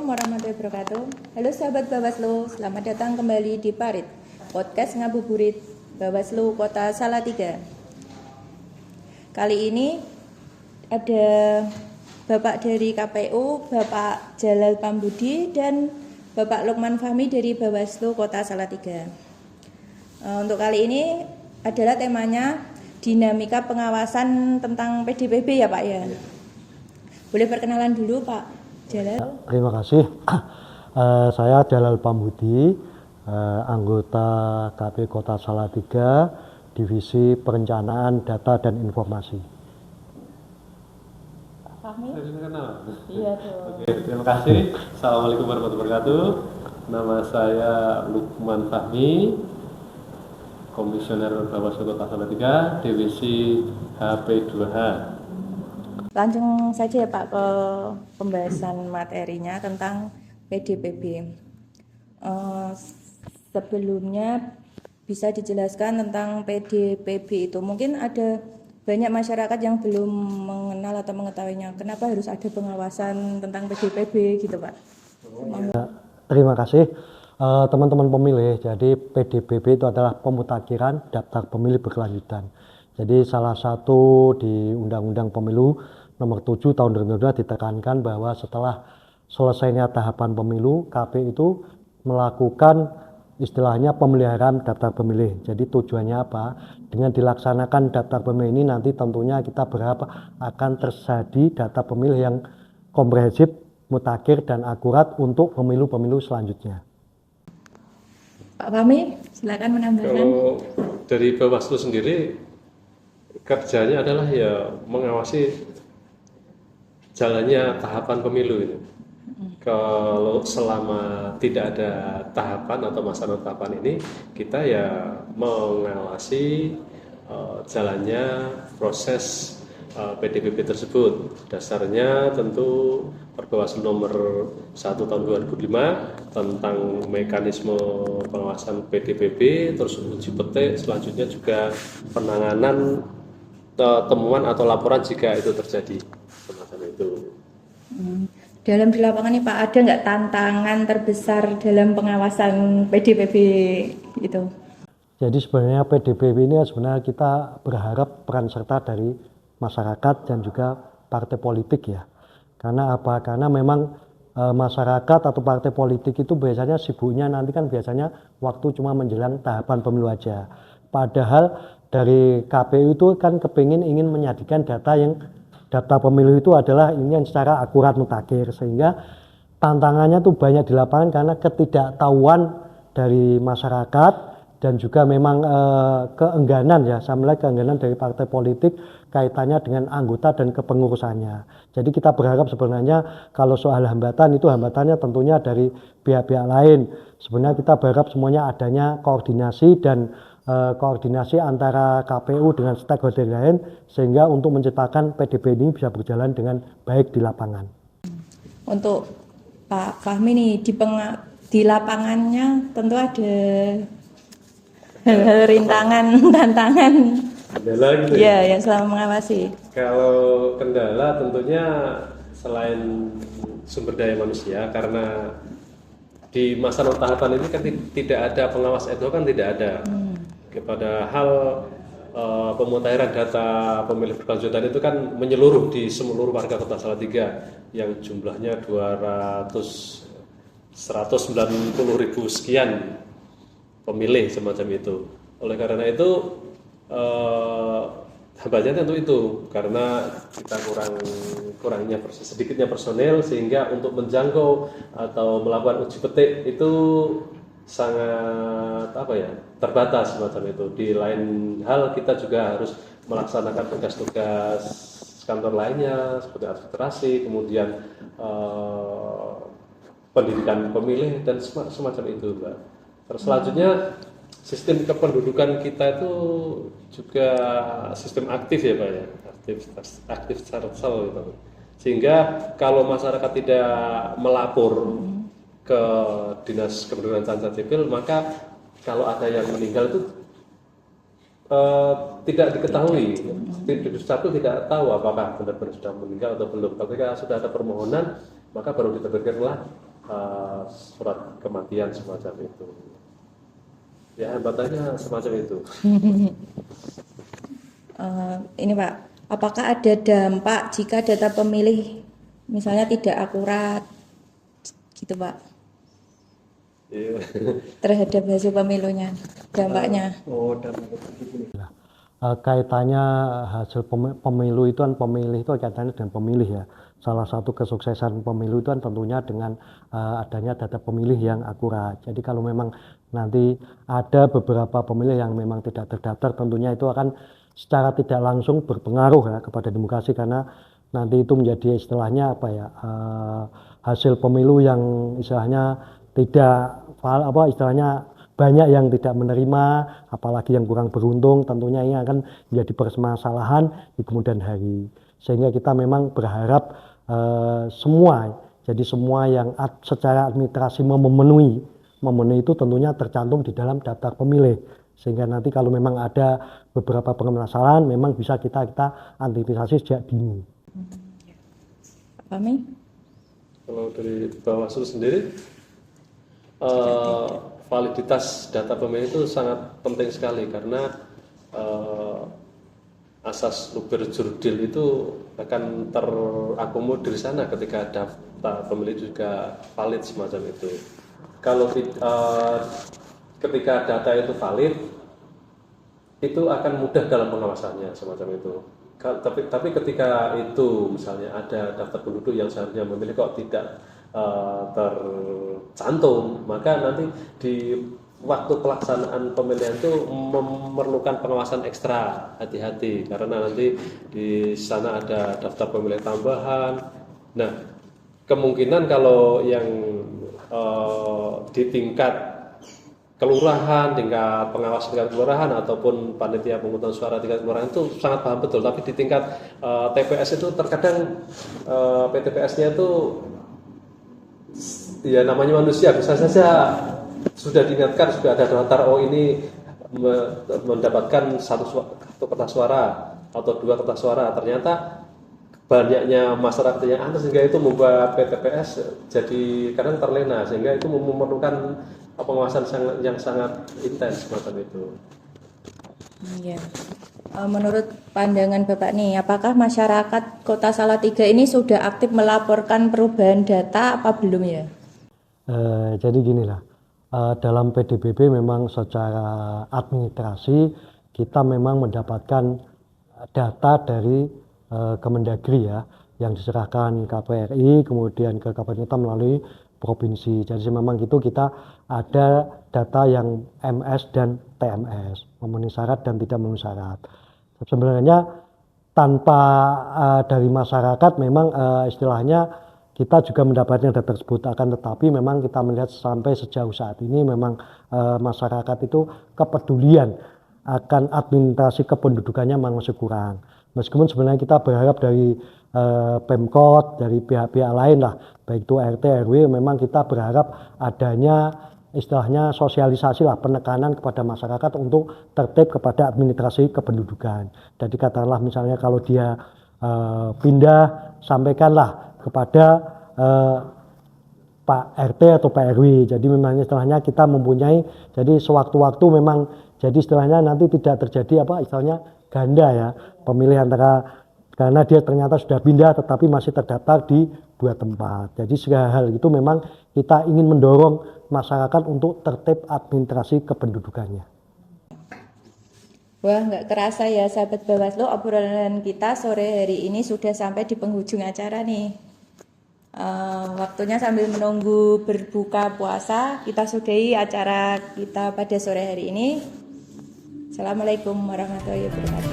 Assalamualaikum warahmatullahi wabarakatuh. Halo sahabat Bawaslu, selamat datang kembali di Parit, podcast ngabuburit Bawaslu Kota Salatiga. Kali ini ada Bapak dari KPU, Bapak Jalal Pambudi, dan Bapak Lukman Fahmi dari Bawaslu Kota Salatiga. Untuk kali ini adalah temanya dinamika pengawasan tentang PDPB ya Pak ya. Boleh perkenalan dulu Pak Jalal. Terima kasih. Saya Jalal Pambudi, anggota KPU Kota Salatiga, Divisi Perencanaan Data dan Informasi. Fahmi? Iya tuh. Oke, terima kasih. Assalamualaikum warahmatullahi wabarakatuh. Nama saya Lukman Fahmi, Komisioner Bawaslu Kota Salatiga, Divisi HP2H. Langsung saja ya Pak ke pembahasan materinya tentang PDPB. Sebelumnya bisa dijelaskan tentang PDPB itu. Mungkin ada banyak masyarakat yang belum mengenal atau mengetahuinya. Kenapa harus ada pengawasan tentang PDPB gitu Pak? Terima kasih teman-teman pemilih. Jadi PDPB itu adalah pemutakhiran daftar pemilih berkelanjutan. Jadi salah satu di Undang-Undang Pemilu Nomor 7 Tahun 2022 ditekankan bahwa setelah selesainya tahapan pemilu, KPU itu melakukan istilahnya pemeliharaan daftar pemilih. Jadi tujuannya apa? Dengan dilaksanakan daftar pemilih ini nanti tentunya kita berharap akan terjadi data pemilih yang komprehensif, mutakhir dan akurat untuk pemilu-pemilu selanjutnya. Pak Fahmi, silakan menambahkan. Kalau dari Bawaslu sendiri, kerjanya adalah ya mengawasi jalannya tahapan pemilu itu. Kalau selama tidak ada tahapan atau masa tahapan ini, kita ya mengawasi jalannya proses PDPB tersebut. Dasarnya tentu Perbawaslu nomor 1 tahun 2005 tentang mekanisme pengawasan PDPB, terus uji petik, selanjutnya juga penanganan temuan atau laporan jika itu terjadi. Semacam itu. Dalam di lapangan nih Pak, ada nggak tantangan terbesar dalam pengawasan PDPB itu? Jadi sebenarnya PDPB ini sebenarnya kita berharap peran serta dari masyarakat dan juga partai politik ya. Karena apa? Karena memang masyarakat atau partai politik itu biasanya sibuknya nanti kan biasanya waktu cuma menjelang tahapan pemilu aja. Padahal dari KPU itu kan ingin menyajikan data pemilu itu adalah ini yang secara akurat mutakhir, sehingga tantangannya tuh banyak di lapangan karena ketidaktahuan dari masyarakat dan juga memang keengganan ya, saya melihat keengganan dari partai politik kaitannya dengan anggota dan kepengurusannya. Jadi kita berharap sebenarnya kalau soal hambatan itu hambatannya tentunya dari pihak-pihak lain. Sebenarnya kita berharap semuanya adanya koordinasi dan koordinasi antara KPU dengan stakeholder lain sehingga untuk menciptakan PDP ini bisa berjalan dengan baik di lapangan. Untuk Pak Fahmi nih di lapangannya tentu ada hal-hal rintangan, tantangan. Kendala gitu ya yang selama mengawasi. Kalau kendala tentunya selain sumber daya manusia, karena di masa tahapan ini kan tidak ada pengawas itu kan tidak ada. Padahal pemutakhiran data pemilih berkelanjutan itu kan menyeluruh di seluruh warga Kota Salatiga yang jumlahnya 190.000 sekian pemilih semacam itu. Oleh karena itu hambatannya tentu itu karena kita kurangnya sedikitnya personel sehingga untuk menjangkau atau melakukan uji petik itu sangat terbatas semacam itu. Di lain hal kita juga harus melaksanakan tugas-tugas kantor lainnya seperti administrasi, kemudian pendidikan pemilih dan semacam itu, Mbak. Terus selanjutnya sistem kependudukan kita itu juga sistem aktif ya Pak ya, aktif carsel gitu. Sehingga kalau masyarakat tidak melapor ke Dinas Kependudukan Catatan Sipil, maka kalau ada yang meninggal itu tidak diketahui. Satu tidak tahu apakah benar-benar sudah meninggal atau belum. Ketika sudah ada permohonan, maka baru diterbitkanlah surat kematian semacam itu. Ya hambatannya semacam itu. Ini Pak, apakah ada dampak jika data pemilih misalnya tidak akurat gitu Pak Iya. terhadap hasil pemilunya, dampaknya? Kaitannya hasil pemilu itu kan, pemilih itu kaitannya dengan pemilih ya. Salah satu kesuksesan pemilu itu kan tentunya dengan adanya data pemilih yang akurat. Jadi kalau memang nanti ada beberapa pemilih yang memang tidak terdaftar, tentunya itu akan secara tidak langsung berpengaruh ya kepada demokrasi, karena nanti itu menjadi istilahnya apa ya, hasil pemilu yang istilahnya tidak istilahnya banyak yang tidak menerima, apalagi yang kurang beruntung, tentunya ini akan menjadi permasalahan di kemudian hari. Sehingga kita memang berharap semua yang secara administrasi memenuhi itu tentunya tercantum di dalam daftar pemilih. Sehingga nanti kalau memang ada beberapa permasalahan, memang bisa kita antisipasi sejak dini. Pak Fahmi? Kalau dari Bawaslu sendiri, validitas data pemilih itu sangat penting sekali, karena asas luber jurdil itu akan terakomodir di sana ketika data pemilih juga valid semacam itu. Kalau ketika data itu valid, itu akan mudah dalam pengawasannya semacam itu. Tapi ketika itu misalnya ada daftar penduduk yang seharusnya memilih kok tidak tercantum, maka nanti di waktu pelaksanaan pemilihan itu memerlukan pengawasan ekstra, hati-hati karena nanti di sana ada daftar pemilih tambahan. Nah, kemungkinan kalau yang di tingkat kelurahan, tingkat pengawas tingkat kelurahan ataupun panitia pemungutan suara tingkat kelurahan itu sangat paham betul, tapi di tingkat TPS itu terkadang PTPS-nya itu ya namanya manusia, bisa saja sudah diingatkan, sudah ada daftar, oh ini mendapatkan satu kertas suara atau 2 kertas suara, ternyata banyaknya masyarakat yang aneh sehingga itu membuat PTPS jadi kadang terlena, sehingga itu memerlukan pengawasan yang sangat intens semacam itu. Iya. Menurut pandangan Bapak nih, apakah masyarakat Kota Salatiga ini sudah aktif melaporkan perubahan data apa belum ya? Jadi ginilah, dalam PDBB memang secara administrasi kita memang mendapatkan data dari Kemendagri ya, yang diserahkan KPRI kemudian ke Kabupaten Kota melalui provinsi. Jadi memang itu kita ada data yang MS dan TMS, memenuhi syarat dan tidak memenuhi syarat. Sebenarnya tanpa dari masyarakat memang istilahnya kita juga mendapatkan data tersebut, akan tetapi memang kita melihat sampai sejauh saat ini memang masyarakat itu kepedulian akan administrasi kependudukannya memang masih kurang. Meskipun sebenarnya kita berharap dari Pemkot, dari pihak-pihak lain lah, baik itu RT, RW, memang kita berharap adanya istilahnya sosialisasi lah, penekanan kepada masyarakat untuk tertib kepada administrasi kependudukan. Jadi katakanlah misalnya kalau dia pindah, sampaikanlah kepada Pak RT atau Pak RW. Jadi memang istilahnya kita mempunyai, jadi sewaktu-waktu memang, jadi istilahnya nanti tidak terjadi istilahnya ganda ya, pemilih antara, karena dia ternyata sudah pindah tetapi masih terdaftar di 2 tempat. Jadi segala hal itu memang kita ingin mendorong masyarakat untuk tertib administrasi kependudukannya. Wah, nggak kerasa ya sahabat Bawaslu, obrolan kita sore hari ini sudah sampai di penghujung acara nih. Waktunya sambil menunggu berbuka puasa, kita sudahi acara kita pada sore hari ini. Assalamualaikum warahmatullahi wabarakatuh.